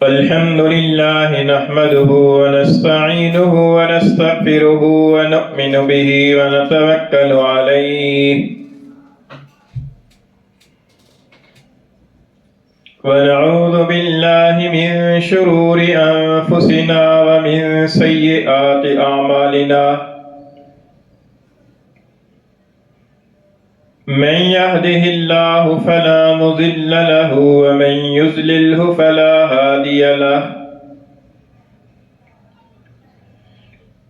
الحمد لله نحمده ونستعينه ونستغفره ونؤمن به ونتوكل عليه ونعوذ بالله من شرور أنفسنا ومن سيئات أعمالنا من يهده الله فلا مضل له ومن يضلله فلا هادي له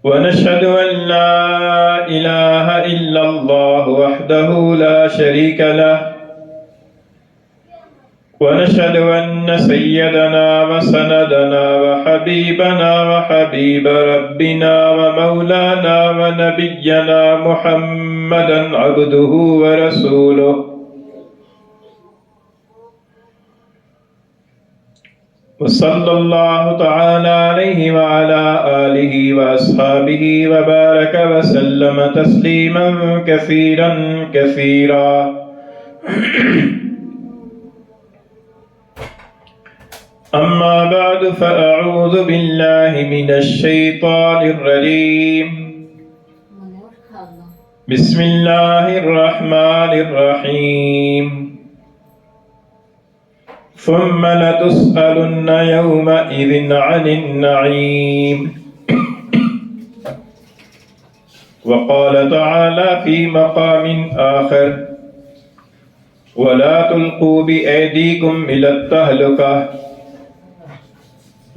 ونشهد أن لا إله إلا الله وحده لا شريك له ونشهد أن سيدنا وسندنا وحبيبنا وحبيب ربنا ومولانا ونبينا محمدا عبده ورسوله وصلى الله تعالى عليه وعلى آله وأصحابه وبارك وسلم تسليما كثيرا كثيرا أما بعد فأعوذ بالله من الشيطان الرجيم بسم الله الرحمن الرحيم ثم لتسألن يومئذ عن النعيم وقال تعالى في مقام آخر ولا تلقوا بأيديكم إلى التهلكة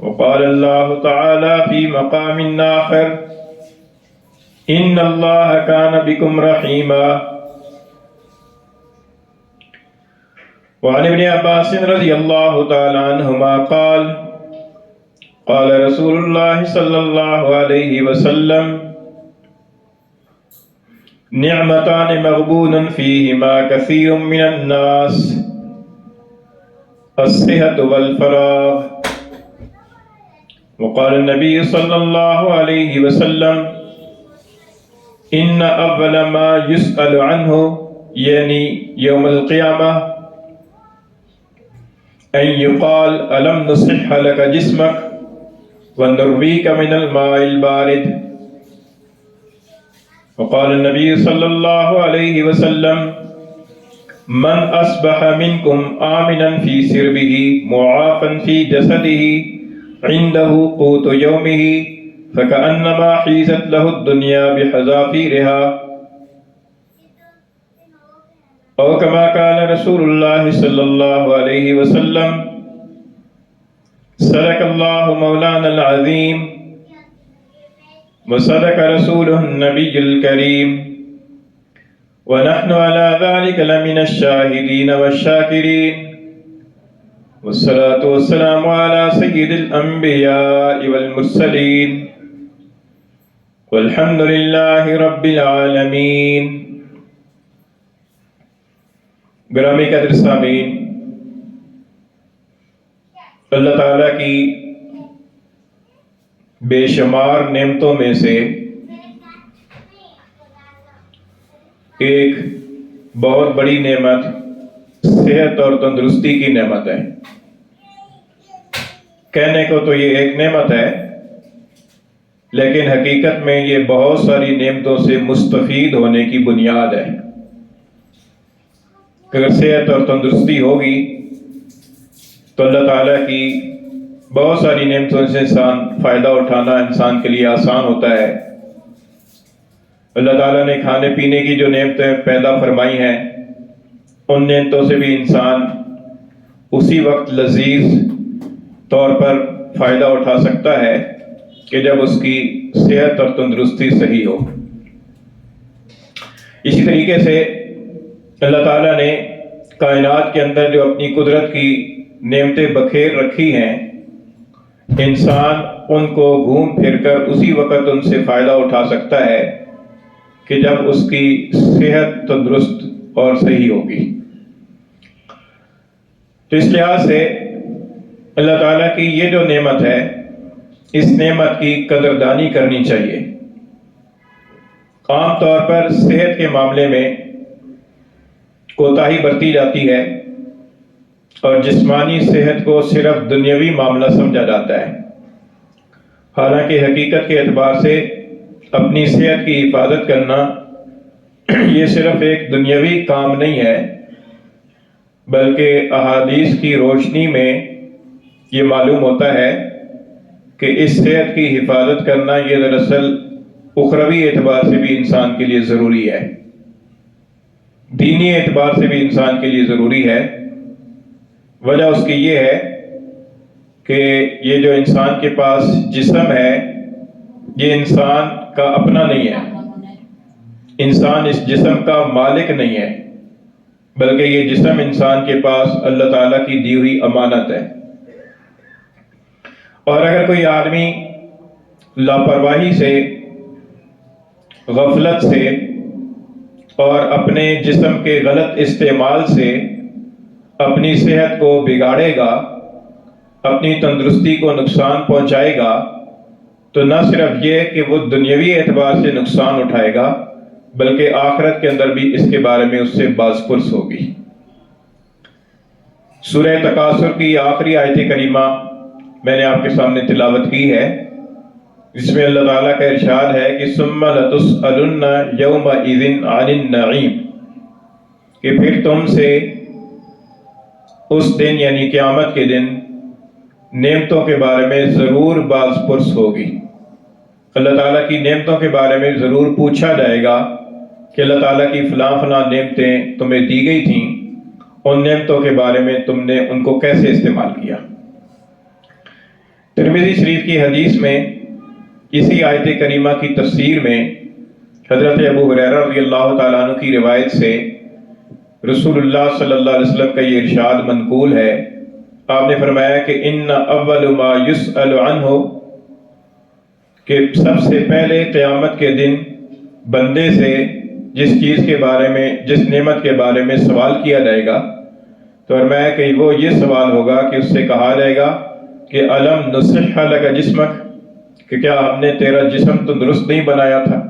وقال الله تعالى في مقام آخر إن الله كان بكم رحيما وعن ابن عباس رضي الله تعالى عنهما قال قال رسول الله صلى الله عليه وسلم نعمتان مغبون فيهما كثير من الناس الصحة والفراغ وقال النبي صلى الله عليه وسلم إن أول ما يسأل عنه يعني يوم القيامة أن يقال ألم نصح لك جسمك ونرويك من الماء البارد وقال النبي صلى الله عليه وسلم من أصبح منكم آمنا في سربه معافا في جسده عنده قوت يومه فكأنما حيزت له الدنيا بحذافيرها أو كما قال رسول الله صلى الله عليه وسلم صدق الله مولانا العظيم وصدق رسوله النبي الكريم ونحن على ذلك لمن الشاهدين والشاكرين والصلاة والسلام على سيد الأنبياء والمرسلين والحمد لله رب العالمين گرامی قدر سامعین، اللہ تعالیٰ کی بے شمار نعمتوں میں سے ایک بہت بڑی نعمت صحت اور تندرستی کی نعمت ہے۔ کہنے کو تو یہ ایک نعمت ہے، لیکن حقیقت میں یہ بہت ساری نعمتوں سے مستفید ہونے کی بنیاد ہے۔ اگر صحت اور تندرستی ہوگی تو اللہ تعالیٰ کی بہت ساری نعمتوں سے فائدہ اٹھانا انسان کے لیے آسان ہوتا ہے۔ اللہ تعالیٰ نے کھانے پینے کی جو نعمتیں پیدا فرمائی ہیں، ان نعمتوں سے بھی انسان اسی وقت لذیذ طور پر فائدہ اٹھا سکتا ہے کہ جب اس کی صحت اور تندرستی صحیح ہو۔ اسی طریقے سے اللہ تعالیٰ نے کائنات کے اندر جو اپنی قدرت کی نعمتیں بکھیر رکھی ہیں، انسان ان کو گھوم پھر کر اسی وقت ان سے فائدہ اٹھا سکتا ہے کہ جب اس کی صحت تندرست اور صحیح ہوگی۔ تو اس لحاظ سے اللہ تعالیٰ کی یہ جو نعمت ہے، اس نعمت کی قدردانی کرنی چاہیے۔ عام طور پر صحت کے معاملے میں کوتاہی برتی جاتی ہے، اور جسمانی صحت کو صرف دنیاوی معاملہ سمجھا جاتا ہے، حالانکہ حقیقت کے اعتبار سے اپنی صحت کی حفاظت کرنا یہ صرف ایک دنیاوی کام نہیں ہے، بلکہ احادیث کی روشنی میں یہ معلوم ہوتا ہے کہ اس صحت کی حفاظت کرنا یہ دراصل اخروی اعتبار سے بھی انسان کے لیے ضروری ہے، دینی اعتبار سے بھی انسان کے لیے ضروری ہے۔ وجہ اس کی یہ ہے کہ یہ جو انسان کے پاس جسم ہے یہ انسان کا اپنا نہیں ہے، انسان اس جسم کا مالک نہیں ہے، بلکہ یہ جسم انسان کے پاس اللہ تعالیٰ کی دی ہوئی امانت ہے۔ اور اگر کوئی آدمی لاپرواہی سے، غفلت سے اور اپنے جسم کے غلط استعمال سے اپنی صحت کو بگاڑے گا، اپنی تندرستی کو نقصان پہنچائے گا، تو نہ صرف یہ کہ وہ دنیاوی اعتبار سے نقصان اٹھائے گا بلکہ آخرت کے اندر بھی اس کے بارے میں اس سے باز پرس ہوگی۔ سورہ تکاثر کی آخری آیت کریمہ میں نے آپ کے سامنے تلاوت کی ہے، جس میں اللہ تعالیٰ کا ارشاد ہے کہ ثم لتسألن یومئذ عن النعیم، کہ پھر تم سے اس دن یعنی قیامت کے دن نعمتوں کے بارے میں ضرور باز پرس ہوگی۔ اللہ تعالیٰ کی نعمتوں کے بارے میں ضرور پوچھا جائے گا کہ اللہ تعالیٰ کی فلاں فلاں نعمتیں تمہیں دی گئی تھیں، ان نعمتوں کے بارے میں تم نے ان کو کیسے استعمال کیا۔ ترمذی شریف کی حدیث میں اسی آیت کریمہ کی تفسیر میں حضرت ابو ہریرہ رضی اللہ تعالیٰ عنہ کی روایت سے رسول اللہ صلی اللہ علیہ وسلم کا یہ ارشاد منقول ہے۔ آپ نے فرمایا کہ ان اول ما یسأل عنہ، کہ سب سے پہلے قیامت کے دن بندے سے جس چیز کے بارے میں، جس نعمت کے بارے میں سوال کیا جائے گا، تو فرمایا کہ وہ یہ سوال ہوگا کہ اس سے کہا جائے گا کہ الم نصح لک جسمک، کہ کیا ہم نے تیرا جسم تندرست نہیں بنایا تھا،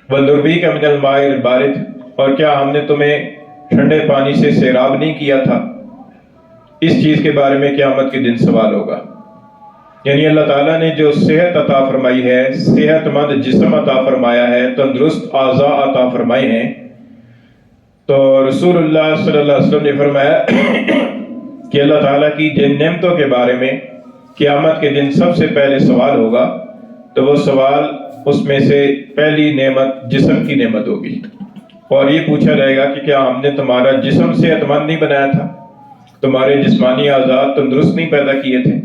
وَنُرْوِيكَ مِنَ الْمَاءِ الْبَارِدِ، اور کیا ہم نے تمہیں ٹھنڈے پانی سے سیراب نہیں کیا تھا۔ اس چیز کے بارے میں قیامت کے دن سوال ہوگا۔ یعنی اللہ تعالیٰ نے جو صحت عطا فرمائی ہے، صحت مند جسم عطا فرمایا ہے، تندرست اعضاء عطا فرمائے ہیں، تو رسول اللہ صلی اللہ علیہ وسلم نے فرمایا کہ اللہ تعالیٰ کی جن نعمتوں کے بارے میں قیامت کے دن سب سے پہلے سوال ہوگا، تو وہ سوال اس میں سے پہلی نعمت جسم کی نعمت ہوگی، اور یہ پوچھا جائے گا کہ کیا ہم نے تمہارا جسم صحت مند نہیں بنایا تھا، تمہارے جسمانی اعضاء تندرست نہیں پیدا کیے تھے،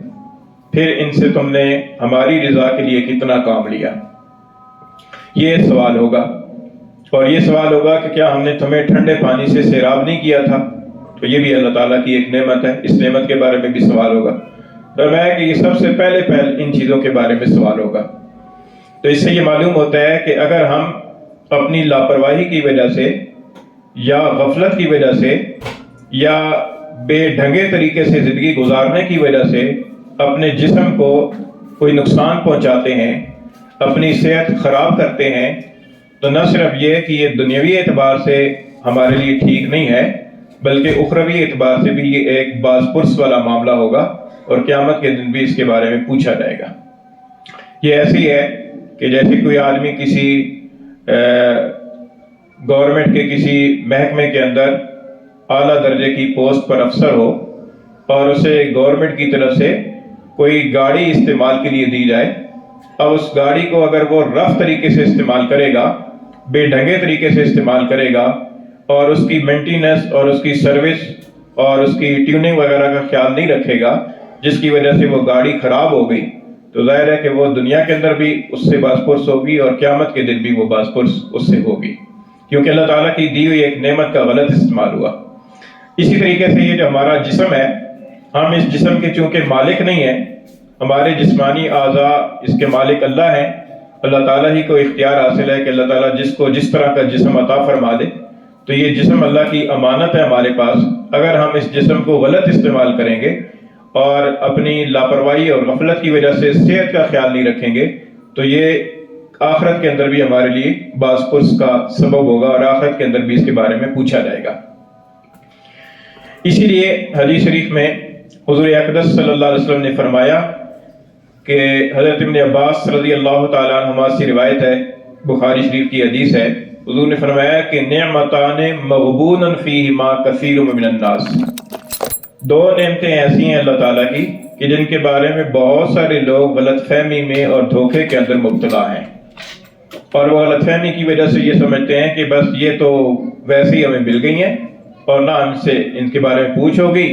پھر ان سے تم نے ہماری رضا کے لیے کتنا کام لیا۔ یہ سوال ہوگا، اور یہ سوال ہوگا کہ کیا ہم نے تمہیں ٹھنڈے پانی سے سیراب نہیں کیا تھا، تو یہ بھی اللہ تعالیٰ کی ایک نعمت ہے، اس نعمت کے بارے میں بھی سوال ہوگا۔ فرمایا کہ یہ سب سے پہلے ان چیزوں کے بارے میں سوال ہوگا۔ تو اس سے یہ معلوم ہوتا ہے کہ اگر ہم اپنی لاپرواہی کی وجہ سے یا غفلت کی وجہ سے یا بے ڈھنگے طریقے سے زندگی گزارنے کی وجہ سے اپنے جسم کو کوئی نقصان پہنچاتے ہیں، اپنی صحت خراب کرتے ہیں، تو نہ صرف یہ کہ یہ دنیاوی اعتبار سے ہمارے لیے ٹھیک نہیں ہے، بلکہ اخروی اعتبار سے بھی یہ ایک باز پرس والا معاملہ ہوگا، اور قیامت کے دن بھی اس کے بارے میں پوچھا جائے گا۔ یہ ایسی ہے کہ جیسے کوئی آدمی کسی گورنمنٹ کے کسی محکمے کے اندر اعلیٰ درجے کی پوسٹ پر افسر ہو، اور اسے گورنمنٹ کی طرف سے کوئی گاڑی استعمال کے لیے دی جائے، اب اس گاڑی کو اگر وہ رف طریقے سے استعمال کرے گا، بے ڈھنگے طریقے سے استعمال کرے گا، اور اس کی مینٹیننس اور اس کی سروس اور اس کی ٹیوننگ وغیرہ کا خیال نہیں رکھے گا، جس کی وجہ سے وہ گاڑی خراب ہو گئی، تو ظاہر ہے کہ وہ دنیا کے اندر بھی اس سے باز پرس ہوگی، اور قیامت کے دن بھی وہ باز پرس اس سے ہوگی، کیونکہ اللہ تعالیٰ کی دی ہوئی ایک نعمت کا غلط استعمال ہوا۔ اسی طریقے سے یہ جو ہمارا جسم ہے، ہم اس جسم کے چونکہ مالک نہیں ہیں، ہمارے جسمانی اعضاء اس کے مالک اللہ ہیں، اللہ تعالیٰ ہی کو اختیار حاصل ہے کہ اللہ تعالیٰ جس کو جس طرح کا جسم عطا فرما دے، تو یہ جسم اللہ کی امانت ہے ہمارے پاس۔ اگر ہم اس جسم کو غلط استعمال کریں گے اور اپنی لاپرواہی اور غفلت کی وجہ سے صحت کا خیال نہیں رکھیں گے، تو یہ آخرت کے اندر بھی ہمارے لیے باز پرس کا سبب ہوگا، اور آخرت کے اندر بھی اس کے بارے میں پوچھا جائے گا۔ اسی لیے حدیث شریف میں حضور اقدس صلی اللہ علیہ وسلم نے فرمایا کہ حضرت ابن عباس رضی اللہ تعالیٰ عنہما سے روایت ہے، بخاری شریف کی حدیث ہے، حضور نے فرمایا کہ نعمتان مغبون فیہما کثیر من الناس، دو نعمتیں ایسی ہیں اللہ تعالیٰ کی کہ جن کے بارے میں بہت سارے لوگ غلط فہمی میں اور دھوکے کے اندر مبتلا ہیں، اور وہ غلط فہمی کی وجہ سے یہ سمجھتے ہیں کہ بس یہ تو ویسے ہی ہمیں مل گئی ہیں، اور نہ ہم سے ان کے بارے میں پوچھ ہوگی،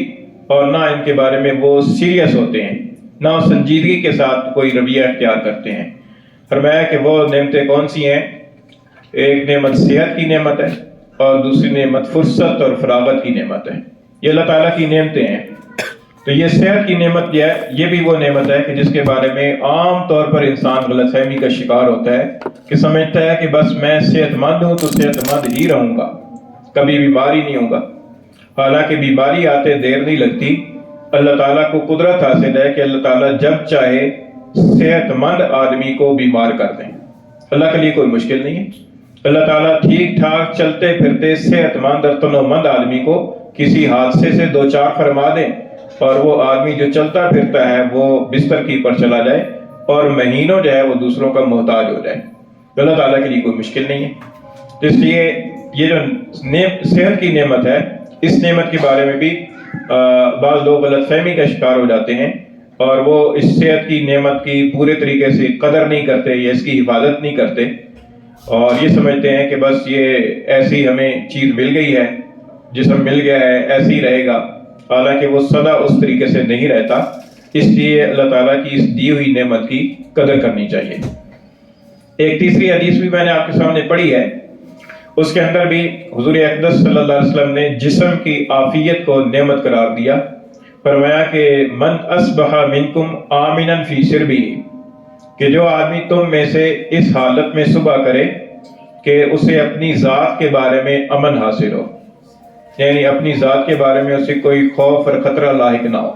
اور نہ ان کے بارے میں وہ سیریس ہوتے ہیں، نہ سنجیدگی کے ساتھ کوئی رویہ اختیار کرتے ہیں۔ فرمایا کہ وہ نعمتیں کون سی ہیں؟ ایک نعمت صحت کی نعمت ہے، اور دوسری نعمت فرصت اور فراغت کی نعمت ہے۔ یہ اللہ تعالیٰ کی نعمتیں ہیں۔ تو یہ صحت کی نعمت یہ ہے، یہ بھی وہ نعمت ہے کہ جس کے بارے میں عام طور پر انسان غلط فہمی کا شکار ہوتا ہے کہ سمجھتا ہے کہ بس میں صحت مند ہوں تو صحت مند ہی رہوں گا، کبھی بیماری نہیں ہوگا۔ حالانکہ بیماری آتے دیر نہیں لگتی۔ اللہ تعالیٰ کو قدرت حاصل ہے کہ اللہ تعالیٰ جب چاہے صحت مند آدمی کو بیمار کر دیں۔ اللہ کے لیے کوئی مشکل نہیں ہے۔ اللہ تعالیٰ ٹھیک ٹھاک چلتے پھرتے صحت مند اور تنومند آدمی کو کسی حادثے سے دو چار فرما دیں، اور وہ آدمی جو چلتا پھرتا ہے وہ بستر کی پر چلا جائے اور مہینوں جو ہے وہ دوسروں کا محتاج ہو جائے۔ اللہ تعالیٰ کے لیے کوئی مشکل نہیں ہے۔ اس لیے یہ جو صحت کی نعمت ہے، اس نعمت کے بارے میں بھی بعض لوگ غلط فہمی کا شکار ہو جاتے ہیں، اور وہ اس صحت کی نعمت کی پورے طریقے سے قدر نہیں کرتے یا اس کی حفاظت نہیں کرتے، اور یہ سمجھتے ہیں کہ بس یہ ایسی ہمیں چیز مل گئی ہے، جسم مل گیا ہے، ایسے ہی رہے گا، حالانکہ وہ سدا اس طریقے سے نہیں رہتا۔ اس لیے اللہ تعالیٰ کی اس دی ہوئی نعمت کی قدر کرنی چاہیے۔ ایک تیسری حدیث بھی میں نے آپ کے سامنے پڑھی ہے، اس کے اندر بھی حضور اقدس صلی اللہ علیہ وسلم نے جسم کی عافیت کو نعمت قرار دیا۔ فرمایا کہ من اصبح منکم آمنا فی سربہ، کہ جو آدمی تم میں سے اس حالت میں صبح کرے کہ اسے اپنی ذات کے بارے میں امن حاصل ہو، یعنی اپنی ذات کے بارے میں اسے کوئی خوف اور خطرہ لاحق نہ ہو۔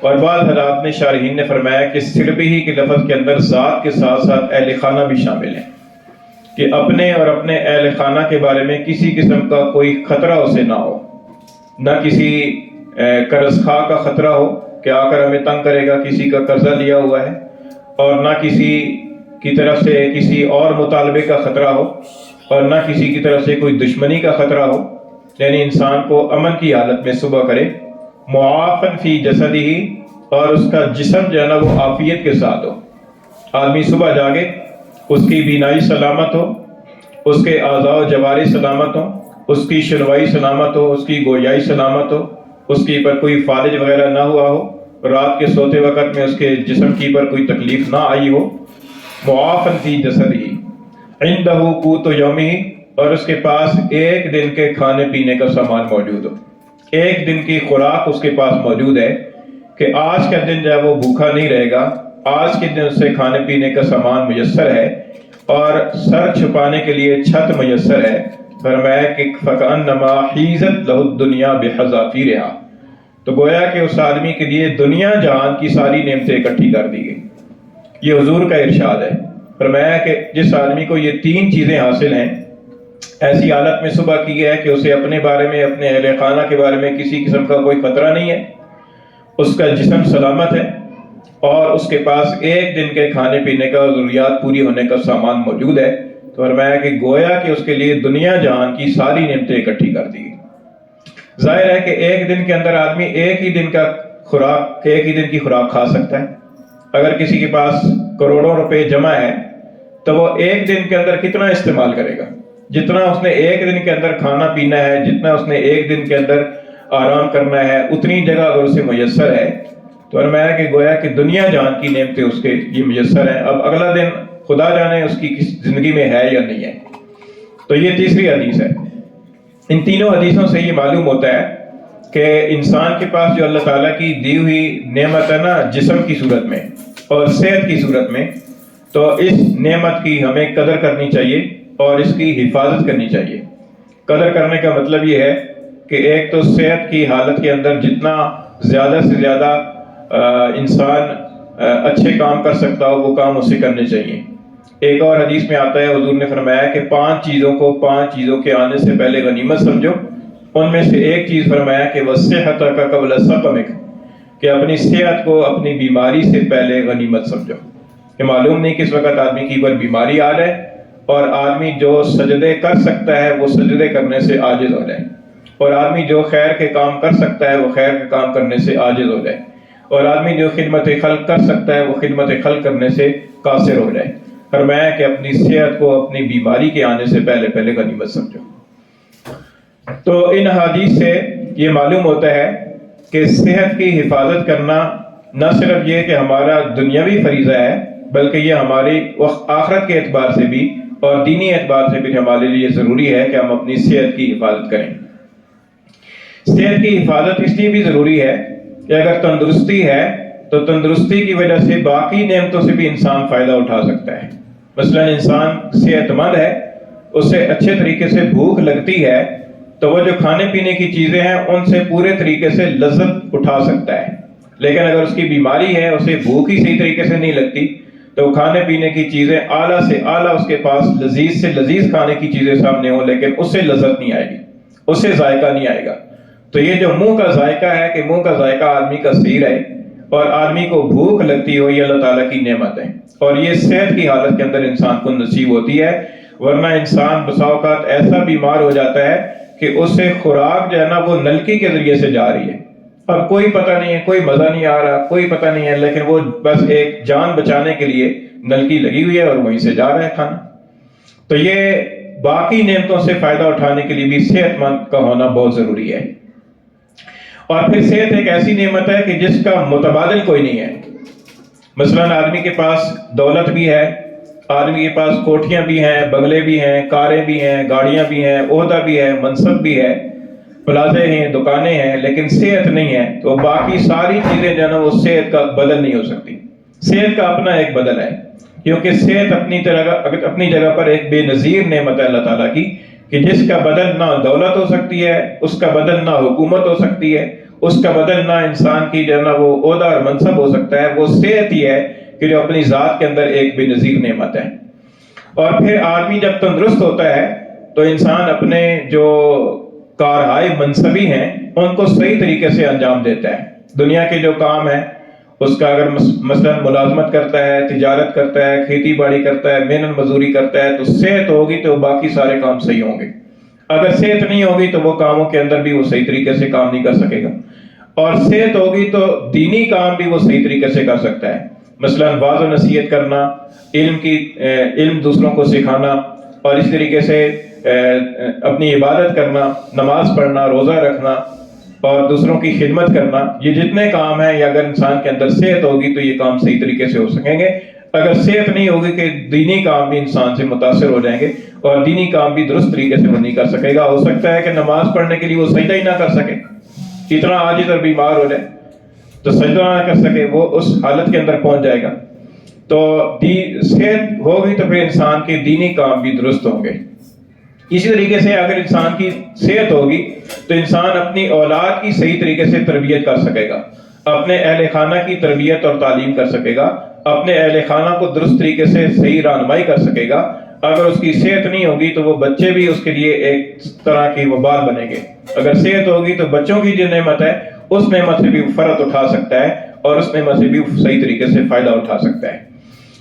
اور بعض حضرات نے شارحین نے فرمایا کہ سربہ کے لفظ کے اندر ذات کے ساتھ ساتھ اہل خانہ بھی شامل ہیں، کہ اپنے اور اپنے اہل خانہ کے بارے میں کسی قسم کا کوئی خطرہ اسے نہ ہو، نہ کسی قرض خواہ کا خطرہ ہو کہ آ کر ہمیں تنگ کرے گا، کسی کا قرضہ لیا ہوا ہے، اور نہ کسی کی طرف سے کسی اور مطالبے کا خطرہ ہو، اور نہ کسی کی طرف سے کوئی دشمنی کا خطرہ ہو۔ یعنی انسان کو امن کی حالت میں صبح کرے، معافن فی جسدہ، اور اس کا جسم جو ہے نا وہ عافیت کے ساتھ ہو۔ آدمی صبح جاگے، اس کی بینائی سلامت ہو، اس کے اعضاء و جوارح سلامت ہو، اس کی شنوائی سلامت ہو، اس کی گویائی سلامت ہو، اس کی پر کوئی فالج وغیرہ نہ ہوا ہو، رات کے سوتے وقت میں اس کے جسم کی پر کوئی تکلیف نہ آئی ہو۔ معافن فی جسدہ عندہ قوت یومہ، اور اس کے پاس ایک دن کے کھانے پینے کا سامان موجود ہو، ایک دن کی خوراک اس کے پاس موجود ہے کہ آج کا دن جو ہے وہ بھوکا نہیں رہے گا، آج کے دن سے کھانے پینے کا سامان میسر ہے، اور سر چھپانے کے لیے چھت میسر ہے۔ فرمایا کہ فَكَأَنَّمَا حِيزَتْ لَهُ الدُّنْيَا بِحَذَافِيرِهَا، تو گویا کہ اس آدمی کے لیے دنیا جہان کی ساری نعمتیں اکٹھی کر دی گئی۔ یہ حضور کا ارشاد ہے۔ فرمایا کہ جس آدمی کو یہ تین چیزیں حاصل ہیں، ایسی حالت میں صبح کی ہے کہ اسے اپنے بارے میں، اپنے اہل خانہ کے بارے میں کسی قسم کا کوئی خطرہ نہیں ہے، اس کا جسم سلامت ہے، اور اس کے پاس ایک دن کے کھانے پینے کا ضروریات پوری ہونے کا سامان موجود ہے، تو فرمایا کہ گویا کہ اس کے لیے دنیا جہان کی ساری نعمتیں اکٹھی کر دی گئی۔ ظاہر ہے کہ ایک دن کے اندر آدمی ایک ہی دن کی خوراک کھا سکتا ہے۔ اگر کسی کے پاس کروڑوں روپے جمع ہے تو وہ ایک دن کے اندر کتنا استعمال کرے گا؟ جتنا اس نے ایک دن کے اندر کھانا پینا ہے، جتنا اس نے ایک دن کے اندر آرام کرنا ہے، اتنی جگہ اگر اسے میسر ہے، تو فرمایا کہ گویا کہ دنیا جہان کی نعمتیں اس کے یہ میسر ہیں۔ اب اگلا دن خدا جانے اس کی زندگی میں ہے یا نہیں ہے۔ تو یہ تیسری حدیث ہے۔ ان تینوں حدیثوں سے یہ معلوم ہوتا ہے کہ انسان کے پاس جو اللہ تعالیٰ کی دی ہوئی نعمت ہے نا، جسم کی صورت میں اور صحت کی صورت میں، تو اس نعمت کی ہمیں قدر کرنی چاہیے اور اس کی حفاظت کرنی چاہیے۔ قدر کرنے کا مطلب یہ ہے کہ ایک تو صحت کی حالت کے اندر جتنا زیادہ سے زیادہ انسان اچھے کام کر سکتا ہو وہ کام اسے کرنے چاہیے۔ ایک اور حدیث میں آتا ہے، حضور نے فرمایا کہ 5 چیزوں کو 5 چیزوں کے آنے سے پہلے غنیمت سمجھو، ان میں سے ایک چیز فرمایا کہ وَصِحَّتَكَ قَبْلَ سَقَمِكَ، کہ اپنی صحت کو اپنی بیماری سے پہلے غنیمت سمجھو. کہ معلوم نہیں کس وقت آدمی کی پر بیماری آ جائے اور آدمی جو سجدے کر سکتا ہے وہ سجدے کرنے سے عاجز ہو جائے، اور آدمی جو خیر کے کام کر سکتا ہے وہ خیر کے کام کرنے سے عاجز ہو جائے، اور آدمی جو خدمت خلق کر سکتا ہے وہ خدمت خلق کرنے سے قاصر ہو جائے. فرمایا کہ اپنی صحت کو اپنی بیماری کے آنے سے پہلے غنیمت سمجھو. تو ان حدیث سے یہ معلوم ہوتا ہے کہ صحت کی حفاظت کرنا نہ صرف یہ کہ ہمارا دنیاوی فریضہ ہے، بلکہ یہ ہماری آخرت کے اعتبار سے بھی اور دینی اعتبار سے بھی ہمارے لیے ضروری ہے کہ ہم اپنی صحت کی حفاظت کریں. صحت کی حفاظت اس لیے بھی ضروری ہے کہ اگر تندرستی ہے تو تندرستی کی وجہ سے باقی نعمتوں سے بھی انسان فائدہ اٹھا سکتا ہے. مثلا انسان صحت مند ہے، اسے اچھے طریقے سے بھوک لگتی ہے تو وہ جو کھانے پینے کی چیزیں ہیں ان سے پورے طریقے سے لذت اٹھا سکتا ہے. لیکن اگر اس کی بیماری ہے، اسے بھوک ہی صحیح طریقے سے نہیں لگتی تو کھانے پینے کی چیزیں اعلیٰ سے اعلیٰ اس کے پاس لذیذ سے لذیذ کھانے کی چیزیں سامنے ہوں لیکن اس سے لذت نہیں آئے گی، اس سے ذائقہ نہیں آئے گا. تو یہ جو منہ کا ذائقہ ہے کہ منہ کا ذائقہ آدمی کا صحیح رہے اور آدمی کو بھوک لگتی ہو، یہ اللہ تعالیٰ کی نعمت ہے، اور یہ صحت کی حالت کے اندر انسان کو نصیب ہوتی ہے. ورنہ انسان بسا اوقات ایسا بیمار ہو جاتا ہے کہ اس سے خوراک جو ہے نا وہ نلکی کے ذریعے سے جا رہی ہے، اب کوئی پتہ نہیں ہے، کوئی مزہ نہیں آ رہا، کوئی پتہ نہیں ہے، لیکن وہ بس ایک جان بچانے کے لیے نلکی لگی ہوئی ہے اور وہیں سے جا رہا ہے کھانا. تو یہ باقی نعمتوں سے فائدہ اٹھانے کے لیے بھی صحت مند کا ہونا بہت ضروری ہے. اور پھر صحت ایک ایسی نعمت ہے کہ جس کا متبادل کوئی نہیں ہے. مثلا آدمی کے پاس دولت بھی ہے، آدمی کے پاس کوٹھیاں بھی ہیں، بنگلے بھی ہیں، کاریں بھی ہیں، گاڑیاں بھی ہیں، عہدہ بھی ہے، منصب بھی ہے، پلازے ہیں، دکانیں ہیں، لیکن صحت نہیں ہے تو باقی ساری چیزیں جو ہے نا وہ صحت کا بدل نہیں ہو سکتی. صحت کا اپنا ایک بدل ہے، کیونکہ صحت اپنی جگہ پر ایک بے نظیر نعمت ہے اللہ تعالیٰ کی، کہ جس کا بدل نہ دولت ہو سکتی ہے، اس کا بدل نہ حکومت ہو سکتی ہے، اس کا بدل نہ انسان کی جو ہے نا وہ عہدہ اور منصب ہو سکتا ہے. وہ صحت ہی ہے کہ جو اپنی ذات کے اندر ایک بے نظیر نعمت ہے. اور پھر آدمی جب تندرست ہوتا ہے تو انسان اپنے جو کارہائے منصبی ہیں ان کو صحیح طریقے سے انجام دیتا ہے. دنیا کے جو کام ہیں اس کا اگر مثلا ملازمت کرتا ہے، تجارت کرتا ہے، کھیتی باڑی کرتا ہے، محنت مزدوری کرتا ہے، تو صحت ہوگی تو باقی سارے کام صحیح ہوں گے. اگر صحت نہیں ہوگی تو وہ کاموں کے اندر بھی وہ صحیح طریقے سے کام نہیں کر سکے گا. اور صحت ہوگی تو دینی کام بھی وہ صحیح طریقے سے کر سکتا ہے. مثلا واعظ و نصیحت کرنا، علم دوسروں کو سکھانا، اور اس طریقے سے اپنی عبادت کرنا، نماز پڑھنا، روزہ رکھنا اور دوسروں کی خدمت کرنا، یہ جتنے کام ہیں، یہ اگر انسان کے اندر صحت ہوگی تو یہ کام صحیح طریقے سے ہو سکیں گے. اگر صحت نہیں ہوگی کہ دینی کام بھی انسان سے متاثر ہو جائیں گے اور دینی کام بھی درست طریقے سے وہ نہیں کر سکے گا. ہو سکتا ہے کہ نماز پڑھنے کے لیے وہ سجدہ ہی نہ کر سکے، اتنا عاجز اور بیمار ہو جائے تو سجدہ نہ کر سکے، وہ اس حالت کے اندر پہنچ جائے گا. تو صحت ہوگی تو پھر انسان کے دینی کام بھی درست ہوں گے. اسی طریقے سے اگر انسان کی صحت ہوگی تو انسان اپنی اولاد کی صحیح طریقے سے تربیت کر سکے گا، اپنے اہل خانہ کی تربیت اور تعلیم کر سکے گا، اپنے اہل خانہ کو درست طریقے سے صحیح رہنمائی کر سکے گا. اگر اس کی صحت نہیں ہوگی تو وہ بچے بھی اس کے لیے ایک طرح کی وبال بنیں گے. اگر صحت ہوگی تو بچوں کی جو نعمت ہے اس نعمت سے بھی فرق اٹھا سکتا ہے اور اس نعمت سے بھی صحیح طریقے سے فائدہ اٹھا سکتا ہے.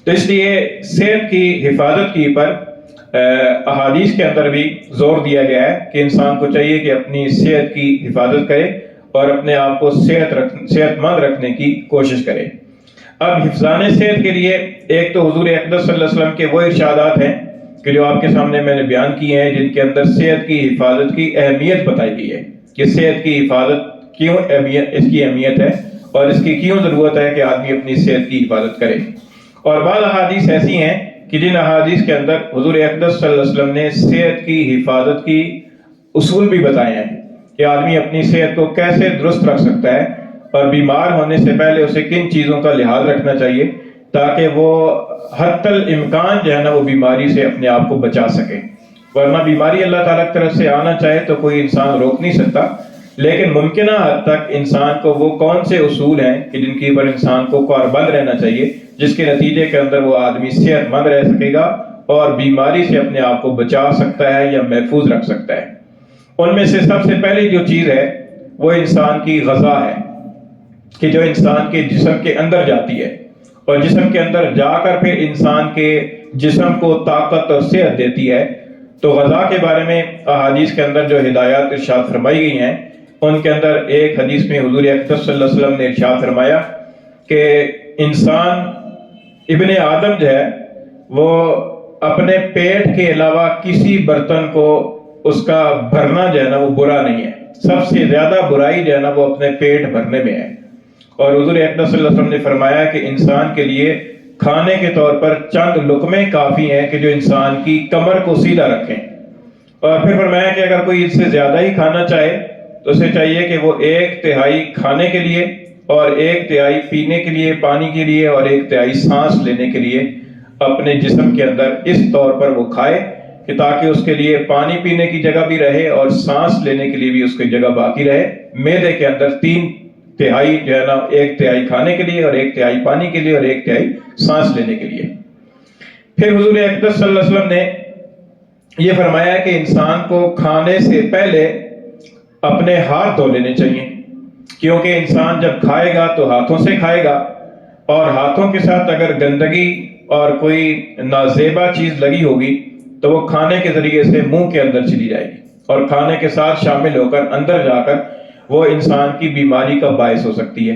تو اس لیے صحت کی حفاظت کی پر احادیث کے اندر بھی زور دیا گیا ہے کہ انسان کو چاہیے کہ اپنی صحت کی حفاظت کرے اور اپنے آپ کو صحت مند رکھنے کی کوشش کرے. اب حفظان صحت کے لیے ایک تو حضور اقدس صلی اللہ علیہ وسلم کے وہ ارشادات ہیں کہ جو آپ کے سامنے میں نے بیان کیے ہیں، جن کے اندر صحت کی حفاظت کی اہمیت بتائی گئی ہے کہ صحت کی حفاظت کیوں اس کی اہمیت ہے اور اس کی کیوں ضرورت ہے کہ آدمی اپنی صحت کی حفاظت کرے. اور بعض احادیث ایسی ہیں کہ جن احادیث کے اندر حضور اقدس صلی اللہ علیہ وسلم نے صحت کی حفاظت کی اصول بھی بتائے ہیں کہ آدمی اپنی صحت کو کیسے درست رکھ سکتا ہے اور بیمار ہونے سے پہلے اسے کن چیزوں کا لحاظ رکھنا چاہیے تاکہ وہ حتی الامکان جو ہے نا وہ بیماری سے اپنے آپ کو بچا سکے. ورنہ بیماری اللہ تعالیٰ کی طرف سے آنا چاہے تو کوئی انسان روک نہیں سکتا، لیکن ممکنہ حد تک انسان کو وہ کون سے اصول ہیں کہ جن کی پر انسان کو کاربند رہنا چاہیے جس کے نتیجے کے اندر وہ آدمی صحت مند رہ سکے گا اور بیماری سے اپنے آپ کو بچا سکتا ہے یا محفوظ رکھ سکتا ہے. ان میں سے سب سے پہلی جو چیز ہے وہ انسان کی غذا ہے، کہ جو انسان کے جسم کے اندر جاتی ہے اور جسم کے اندر جا کر پھر انسان کے جسم کو طاقت اور صحت دیتی ہے۔ تو غذا کے بارے میں احادیث کے اندر جو ہدایات ارشاد فرمائی گئی ہیں، ان کے اندر ایک حدیث میں حضور اکرم صلی اللہ علیہ وسلم نے ارشاد فرمایا کہ انسان ابن آدم جو ہے وہ اپنے پیٹ کے علاوہ کسی برتن کو اس کا بھرنا جو ہے نا وہ برا نہیں ہے، سب سے زیادہ برائی جو ہے نا وہ اپنے پیٹ بھرنے میں ہے۔ اور حضور اکرم صلی اللہ علیہ وسلم نے فرمایا کہ انسان کے لیے کھانے کے طور پر چند لقمے کافی ہیں کہ جو انسان کی کمر کو سیدھا رکھیں۔ اور پھر فرمایا کہ اگر کوئی اس سے زیادہ ہی کھانا چاہے تو اسے چاہیے کہ وہ 1/3 کھانے کے لیے اور 1/3 پینے کے لیے پانی کے لیے اور 1/3 سانس لینے کے لیے اپنے جسم کے اندر اس طور پر وہ کھائے کہ تاکہ اس کے لیے پانی پینے کی جگہ بھی رہے اور سانس لینے کے لیے بھی اس کی جگہ باقی رہے۔ معدے کے اندر 3/3 جو ہے نا 1/3 کھانے کے لیے اور 1/3 پانی کے لیے اور 1/3 سانس لینے کے لیے۔ پھر حضور اکرم صلی اللہ علیہ وسلم نے یہ فرمایا کہ انسان کو کھانے سے پہلے اپنے ہاتھ دھو لینے چاہیے، کیونکہ انسان جب کھائے گا تو ہاتھوں سے کھائے گا، اور ہاتھوں کے ساتھ اگر گندگی اور کوئی نازیبا چیز لگی ہوگی تو وہ کھانے کے ذریعے سے منہ کے اندر چلی جائے گی اور کھانے کے ساتھ شامل ہو کر اندر جا کر وہ انسان کی بیماری کا باعث ہو سکتی ہے۔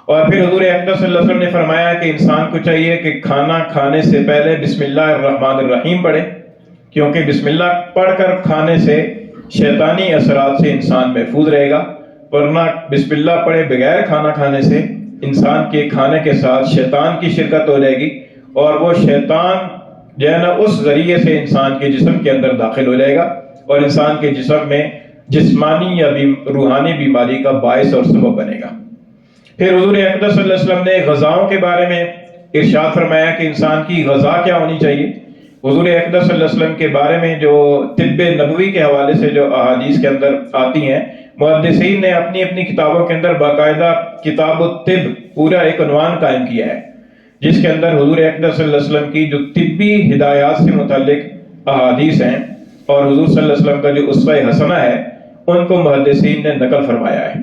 اور پھر حضور اکرم صلی اللہ علیہ وسلم نے فرمایا کہ انسان کو چاہیے کہ کھانا کھانے سے پہلے بسم اللہ الرحمن الرحیم پڑھے، کیونکہ بسم اللہ پڑھ کر کھانے سے شیطانی اثرات سے انسان محفوظ رہے گا، ورنہ بسم اللہ پڑھے بغیر کھانا کھانے سے انسان کے کھانے کے ساتھ شیطان کی شرکت ہو جائے گی اور وہ شیطان جو ہے نا اس ذریعے سے انسان کے جسم کے اندر داخل ہو جائے گا اور انسان کے جسم میں جسمانی یا روحانی بیماری کا باعث اور سبب بنے گا۔ پھر حضور اکرم صلی اللہ علیہ وسلم نے غذاؤں کے بارے میں ارشاد فرمایا کہ انسان کی غذا کیا ہونی چاہیے۔ حضور اکرم صلی اللہ علیہ وسلم کے بارے میں جو طب نبوی کے حوالے سے جو احادیث کے اندر آتی ہیں، محدثین نے اپنی اپنی کتابوں کے اندر باقاعدہ کتاب الطب پورا ایک عنوان قائم کیا ہے، جس کے اندر حضور اکرم صلی اللہ علیہ وسلم کی جو طبی ہدایات سے متعلق احادیث ہیں اور حضور صلی اللہ علیہ وسلم کا جو اسوہ حسنہ ہے ان کو محدثین نے نقل فرمایا ہے۔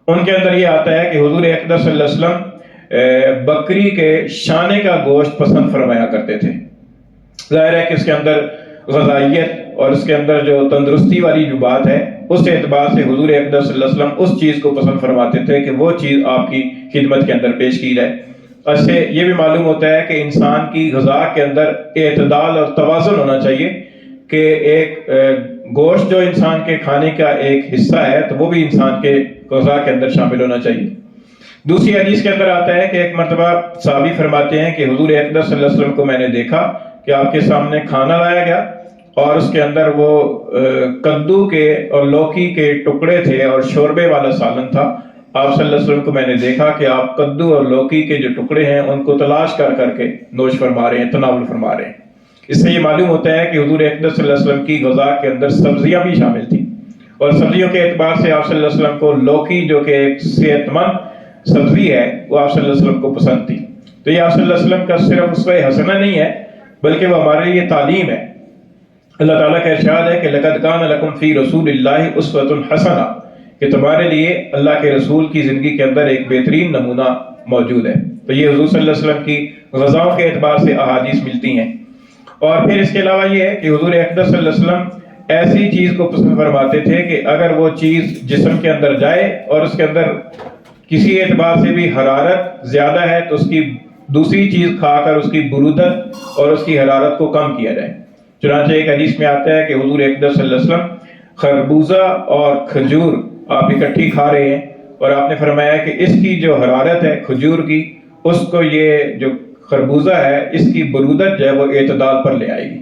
ان کے اندر یہ آتا ہے کہ حضور اکرم صلی اللہ علیہ وسلم بکری کے شانے کا گوشت پسند فرمایا کرتے تھے۔ ظاہر ہے کہ اس کے اندر غذائیت اور اس کے اندر جو تندرستی والی جو بات ہے اس اعتبار سے حضور اکرم صلی اللہ علیہ وسلم اس چیز کو پسند فرماتے تھے کہ وہ چیز آپ کی خدمت کے اندر پیش کی جائے۔ اس سے یہ بھی معلوم ہوتا ہے کہ انسان کی غذا کے اندر اعتدال اور توازن ہونا چاہیے، کہ ایک گوشت جو انسان کے کھانے کا ایک حصہ ہے تو وہ بھی انسان کے غذا کے اندر شامل ہونا چاہیے۔ دوسری حدیث کے اندر آتا ہے کہ ایک مرتبہ صحابی فرماتے ہیں کہ حضور اکرم صلی اللہ علیہ وسلم کو میں نے دیکھا کہ آپ کے سامنے کھانا لایا گیا اور اس کے اندر وہ کدو کے اور لوکی کے ٹکڑے تھے اور شوربے والا سالن تھا۔ آپ صلی اللہ علیہ وسلم کو میں نے دیکھا کہ آپ کدو اور لوکی کے جو ٹکڑے ہیں ان کو تلاش کر کر کے نوش فرما رہے ہیں، تناول فرما رہے ہیں۔ اس سے یہ معلوم ہوتا ہے کہ حضور اکرم صلی اللہ علیہ وسلم کی غذا کے اندر سبزیاں بھی شامل تھیں، اور سبزیوں کے اعتبار سے آپ صلی اللہ علیہ وسلم کو لوکی جو کہ ایک صحت مند سبزی ہے وہ آپ صلی اللہ علیہ وسلم کو پسند تھی۔ تو یہ آپ صلی اللہ علیہ وسلم کا صرف اسوہ حسنہ نہیں ہے بلکہ وہ ہمارے لیے تعلیم ہے۔ اللہ تعالیٰ کا ارشاد ہے کہ لَقَدْ كَانَ لَكُمْ فِي رَسُولِ اللَّهِ أُسْوَةٌ حَسَنَةٌ، کہ تمہارے لیے اللہ کے رسول کی زندگی کے اندر ایک بہترین نمونہ موجود ہے۔ تو یہ حضور صلی اللہ علیہ وسلم کی غذاؤں کے اعتبار سے احادیث ملتی ہیں۔ اور پھر اس کے علاوہ یہ ہے کہ حضور اکرم صلی اللہ علیہ وسلم ایسی چیز کو پسند فرماتے تھے کہ اگر وہ چیز جسم کے اندر جائے اور اس کے اندر کسی اعتبار سے بھی حرارت زیادہ ہے تو اس کی دوسری چیز کھا کر اس کی برودت اور اس کی حرارت کو کم کیا جائے۔ چنانچہ ایک حدیث میں آتا ہے کہ حضور اکرم صلی اللہ علیہ وسلم خربوزہ اور کھجور آپ اکٹھی کھا رہے ہیں اور آپ نے فرمایا کہ اس کی جو حرارت ہے کھجور کی، اس کو یہ جو خربوزہ ہے اس کی برودت جو ہے وہ اعتدال پر لے آئے گی۔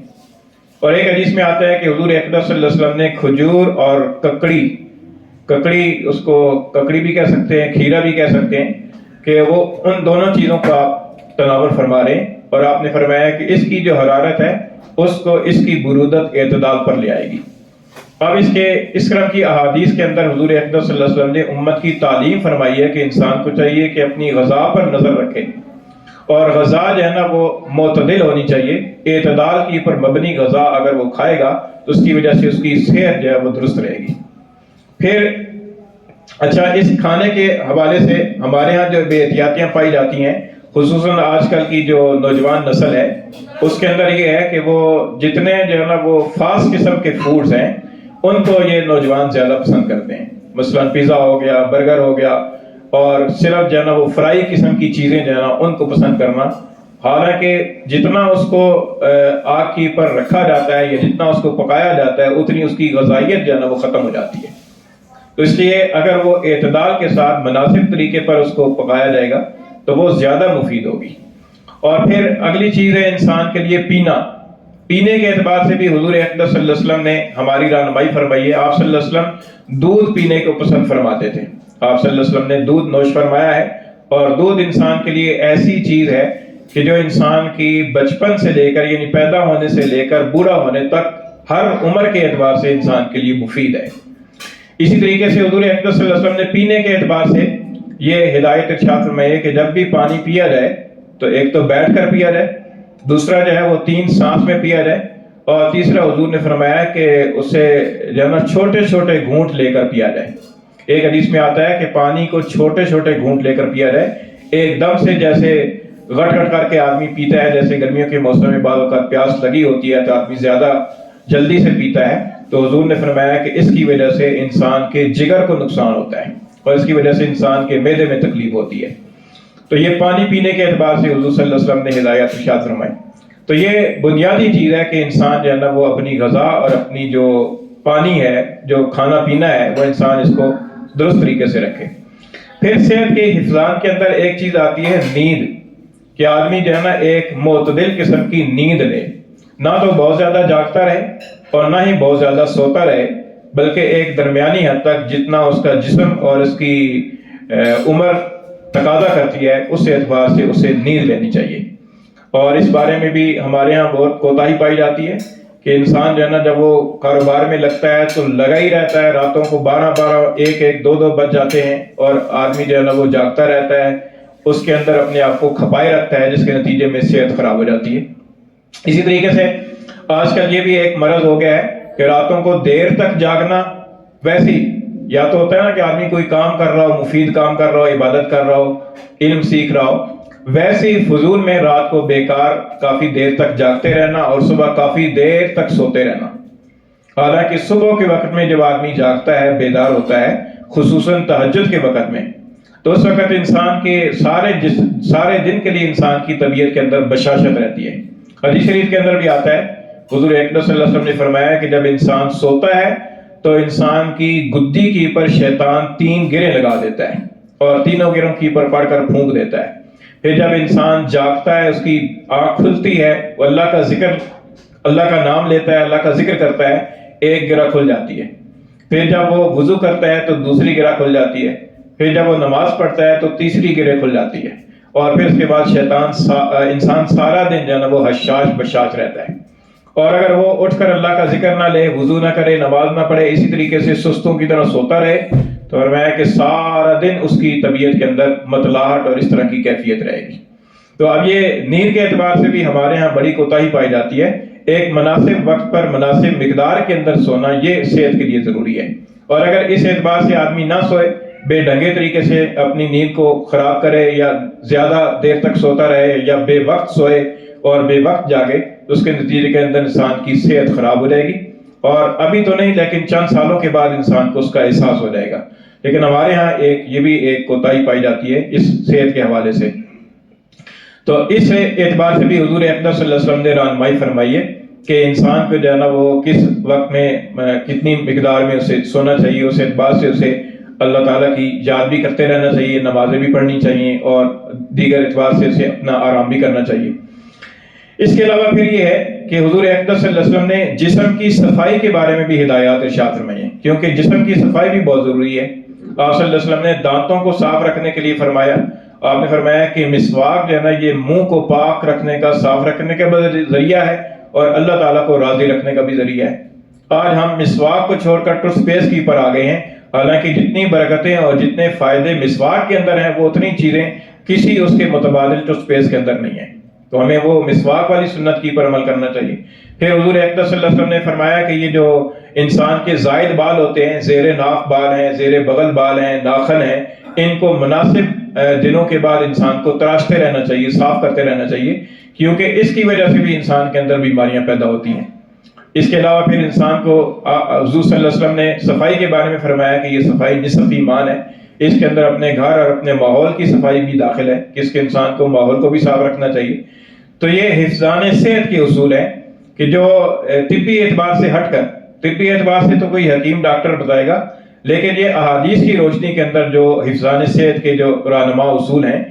اور ایک حدیث میں آتا ہے کہ حضور اکرم صلی اللہ علیہ وسلم نے کھجور اور ککڑی اس کو ککڑی بھی کہہ سکتے ہیں، کھیرا بھی کہہ سکتے ہیں، کہ وہ ان دونوں چیزوں کا تناول فرما رہے ہیں اور آپ نے فرمایا کہ اس کی جو حرارت ہے اس کو اس کی برودت اعتدال پر لے آئے گی۔ اب اس طرح کی احادیث کے اندر حضور اکرم صلی اللہ علیہ وسلم نے امت کی تعلیم فرمائی ہے کہ انسان کو چاہیے کہ اپنی غذا پر نظر رکھے اور غذا جو ہے نا وہ معتدل ہونی چاہیے، اعتدال کی پر مبنی غذا اگر وہ کھائے گا تو اس کی وجہ سے اس کی صحت جو ہے وہ درست رہے گی۔ پھر اچھا، اس کھانے کے حوالے سے ہمارے ہاں جو بے احتیاطیاں پائی جاتی ہیں، خصوصاً آج کل کی جو نوجوان نسل ہے اس کے اندر یہ ہے کہ وہ جتنے جو ہے نا وہ فاسٹ قسم کے فوڈز ہیں ان کو یہ نوجوان زیادہ پسند کرتے ہیں، مثلاً پیزا ہو گیا، برگر ہو گیا، اور صرف جو ہے نا وہ فرائی قسم کی چیزیں جو ہے نا ان کو پسند کرنا، حالانکہ جتنا اس کو آگ کی پر رکھا جاتا ہے یا جتنا اس کو پکایا جاتا ہے اتنی اس کی غذائیت جو ہے نا وہ ختم ہو جاتی ہے۔ تو اس لیے اگر وہ اعتدال کے ساتھ مناسب طریقے پر اس کو پکایا جائے گا تو وہ زیادہ مفید ہوگی۔ اور پھر اگلی چیز ہے انسان کے لیے پینا۔ پینے کے اعتبار سے بھی حضور اقدس صلی اللہ علیہ وسلم نے ہماری رہنمائی فرمائی ہے۔ آپ صلی اللہ علیہ وسلم دودھ پینے کو پسند فرماتے تھے۔ آپ صلی اللہ علیہ وسلم نے دودھ نوش فرمایا ہے، اور دودھ انسان کے لیے ایسی چیز ہے کہ جو انسان کی بچپن سے لے کر یعنی پیدا ہونے سے لے کر بوڑھا ہونے تک ہر عمر کے اعتبار سے انسان کے لیے مفید ہے۔ اسی طریقے سے حضور اقدس صلی اللہ علیہ وسلم نے پینے کے اعتبار سے یہ ہدایت ارشاد فرمائی ہے کہ جب بھی پانی پیا جائے تو ایک تو بیٹھ کر پیا جائے، دوسرا جو ہے وہ 3 سانس میں پیا جائے، اور تیسرا حضور نے فرمایا کہ اسے جو ہے نا چھوٹے چھوٹے گھونٹ لے کر پیا جائے۔ ایک حدیث میں آتا ہے کہ پانی کو چھوٹے چھوٹے گھونٹ لے کر پیا جائے، ایک دم سے جیسے گٹ گٹ کر کے آدمی پیتا ہے، جیسے گرمیوں کے موسم میں بعض اوقات پیاس لگی ہوتی ہے تو آدمی زیادہ جلدی سے پیتا ہے، تو حضور نے فرمایا کہ اس کی وجہ سے انسان کے جگر کو نقصان ہوتا ہے اور اس کی وجہ سے انسان کے معدے میں تکلیف ہوتی ہے۔ تو یہ پانی پینے کے اعتبار سے حضور صلی اللہ علیہ وسلم نے ہدایت ارشاد فرمائی۔ تو یہ بنیادی چیز ہے کہ انسان جو ہے نا وہ اپنی غذا اور اپنی جو پانی ہے، جو کھانا پینا ہے، وہ انسان اس کو درست طریقے سے رکھے۔ پھر صحت کے حفظان کے اندر ایک چیز آتی ہے نیند، کہ آدمی جو ہے نا ایک معتدل قسم کی نیند لے، نہ تو بہت زیادہ جاگتا رہے اور نہ ہی بہت زیادہ سوتا رہے، بلکہ ایک درمیانی حد تک جتنا اس کا جسم اور اس کی عمر تقاضا کرتی ہے اس اعتبار سے اسے نیند لینی چاہیے۔ اور اس بارے میں بھی ہمارے ہاں بہت کوتاہی پائی جاتی ہے کہ انسان جو ہے نا جب وہ کاروبار میں لگتا ہے تو لگا ہی رہتا ہے، راتوں کو 12 1 2 بج جاتے ہیں، اور آدمی جو ہے نا وہ جاگتا رہتا ہے، اس کے اندر اپنے آپ کو کھپائے رکھتا ہے، جس کے نتیجے میں صحت خراب ہو جاتی ہے۔ اسی طریقے سے آج کل یہ بھی ایک مرض ہو گیا ہے کہ راتوں کو دیر تک جاگنا، ویسے ہی یا تو ہوتا ہے نا کہ آدمی کوئی کام کر رہا ہو، مفید کام کر رہا ہو، عبادت کر رہا ہو، علم سیکھ رہا ہو، ویسے ہی فضول میں رات کو بیکار کافی دیر تک جاگتے رہنا اور صبح کافی دیر تک سوتے رہنا۔ حالانکہ صبح کے وقت میں جب آدمی جاگتا ہے، بیدار ہوتا ہے، خصوصاً تہجد کے وقت میں، تو اس وقت انسان کے سارے دن کے لیے انسان کی طبیعت کے اندر بشاشت رہتی ہے۔ حدیث شریف کے اندر بھی آتا ہے، حضور اقدس صلی اللہ علیہ وسلم نے فرمایا کہ جب انسان سوتا ہے تو انسان کی گدی کی پر شیطان 3 گرے لگا دیتا ہے اور تینوں گروں کی پر پڑھ کر پھونک دیتا ہے۔ پھر جب انسان جاگتا ہے، اس کی آنکھ کھلتی ہے، وہ اللہ کا نام لیتا ہے، اللہ کا ذکر کرتا ہے، ایک گرہ کھل جاتی ہے۔ پھر جب وہ وضو کرتا ہے تو دوسری گرہ کھل جاتی ہے۔ پھر جب وہ نماز پڑھتا ہے تو تیسری گرہ کھل جاتی ہے، اور پھر اس کے بعد انسان سارا دن جو ہے نا وہ حشاش بشاش رہتا ہے۔ اور اگر وہ اٹھ کر اللہ کا ذکر نہ لے، وضو نہ کرے، نماز نہ پڑھے، اسی طریقے سے سستوں کی طرح سوتا رہے، تو فرمایا کہ سارا دن اس کی طبیعت کے اندر متلاحٹ اور اس طرح کی کیفیت رہے گی۔ تو اب یہ نیند کے اعتبار سے بھی ہمارے ہاں بڑی کوتاہی پائی جاتی ہے۔ ایک مناسب وقت پر مناسب مقدار کے اندر سونا یہ صحت کے لیے ضروری ہے، اور اگر اس اعتبار سے آدمی نہ سوئے، بے ڈھنگے طریقے سے اپنی نیند کو خراب کرے یا زیادہ دیر تک سوتا رہے یا بے وقت سوئے اور بے وقت جاگے، تو اس کے نتیجے کے اندر انسان کی صحت خراب ہو جائے گی، اور ابھی تو نہیں لیکن چند سالوں کے بعد انسان کو اس کا احساس ہو جائے گا۔ لیکن ہمارے ہاں یہ بھی ایک کوتاہی پائی جاتی ہے اس صحت کے حوالے سے۔ تو اس اعتبار سے بھی حضور اقدس صلی اللہ علیہ وسلم نے رہنمائی فرمائی ہے کہ انسان کو جو ہے نا وہ کس وقت میں کتنی مقدار میں اسے سونا چاہیے، اس اعتبار سے اسے اللہ تعالیٰ کی یاد بھی کرتے رہنا چاہیے، نمازیں بھی پڑھنی چاہیے، اور دیگر اعتبار سے اسے اپنا آرام بھی کرنا چاہیے۔ اس کے علاوہ پھر یہ ہے کہ حضور اقدس صلی اللہ علیہ وسلم نے جسم کی صفائی کے بارے میں بھی ہدایات ارشاد فرمائی ہیں، کیونکہ جسم کی صفائی بھی بہت ضروری ہے۔ آپ صلی اللہ علیہ وسلم نے دانتوں کو صاف رکھنے کے لیے فرمایا، آپ نے فرمایا کہ مسواک جو ہے نا یہ منہ کو پاک رکھنے کا، صاف رکھنے کا ذریعہ ہے، اور اللہ تعالیٰ کو راضی رکھنے کا بھی ذریعہ ہے۔ آج ہم مسواک کو چھوڑ کر ٹوتھ پیسٹ کی پر آ گئے ہیں، حالانکہ جتنی برکتیں اور جتنے فائدے مسواک کے اندر ہیں وہ اتنی چیزیں کسی اس کے متبادل ٹو اسپیس کے اندر نہیں ہے. تو ہمیں وہ مسواک والی سنت کی پر عمل کرنا چاہیے. پھر حضور اقدس صلی اللہ علیہ وسلم نے فرمایا کہ یہ جو انسان کے زائد بال ہوتے ہیں، زیر ناف بال ہیں، زیر بغل بال ہیں، ناخن ہیں، ان کو مناسب دنوں کے بعد انسان کو تراشتے رہنا چاہیے، صاف کرتے رہنا چاہیے، کیونکہ اس کی وجہ سے بھی انسان کے اندر بیماریاں پیدا ہوتی ہیں. اس کے علاوہ پھر انسان کو حضور صلی اللہ علیہ وسلم نے صفائی کے بارے میں فرمایا کہ یہ صفائی نصف ایمان ہے. اس کے اندر اپنے گھر اور اپنے ماحول کی صفائی بھی داخل ہے کہ اس کے انسان کو ماحول کو بھی صاف رکھنا چاہیے. تو یہ حفظان صحت کے اصول ہیں کہ جو طبی اعتبار سے ہٹ کر، طبی اعتبار سے تو کوئی حکیم ڈاکٹر بتائے گا، لیکن یہ احادیث کی روشنی کے اندر جو حفظان صحت کے جو رہنما اصول ہیں،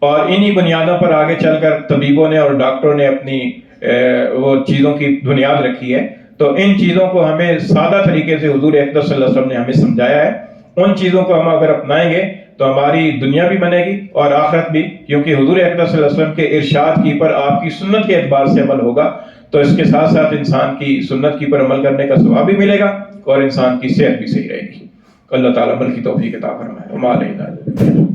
اور انہی بنیادوں پر آگے چل کر طبیبوں نے اور ڈاکٹروں نے اپنی وہ چیزوں کی بنیاد رکھی ہے. تو ان چیزوں کو ہمیں سادہ طریقے سے حضور اقدس صلی اللہ علیہ وسلم نے ہمیں سمجھایا ہے. ان چیزوں کو ہم اگر اپنائیں گے تو ہماری دنیا بھی بنے گی اور آخرت بھی، کیونکہ حضور اقدس صلی اللہ علیہ وسلم کے ارشاد کی پر آپ کی سنت کے اعتبار سے عمل ہوگا تو اس کے ساتھ ساتھ انسان کی سنت کی پر عمل کرنے کا ثواب بھی ملے گا اور انسان کی صحت بھی صحیح رہے گی. اللہ تعالیٰ عمل کی توفیق عطا فرمائے. وما علینا